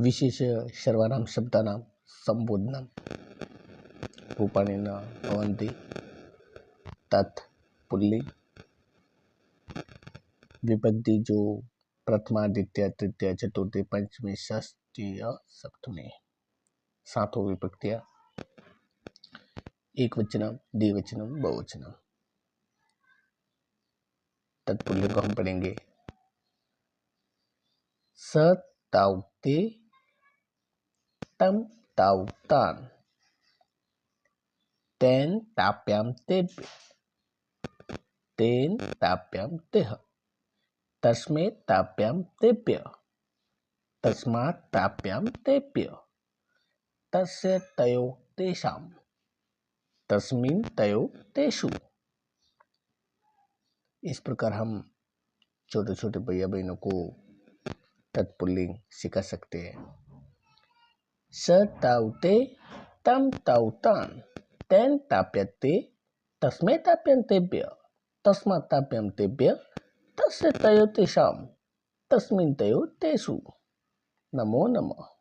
विशेष सर्वानां शब्दानां संबोधनम रूपाणेन भवन्ति। तत् पुल्लिंग विभक्ति जो प्रथमा द्वितीय तृतीय चतुर्थी पंचमी षष्ठी सप्तमी सातों विभक्तियां एक वचनम द्विवचनम बहुवचनम। तत्पुल्लिंग को हम पढ़ेंगे। स ताउ ते तम ताउ तान तेन ताप्याम तेभ्य तेन ताप्याम तेह तस्मै ताप्याम तेभ्य तस्मात् ताप्याम तेभ्य तस्य तयो तेषाम तस्मिन् तयो तेषु। इस प्रकार हम छोटे छोटे भैया बहनों को तत्पुल्लिंग सिखा सकते हैं। स ताउ ते तम ताउ तान तेन ताप्यते तस्मै ताप्यं तेभ्य तस्मात् ताप्यं तेभ्य तस्य तयो तेषाम तस्मिन् तयो तेषु। नमो नमः।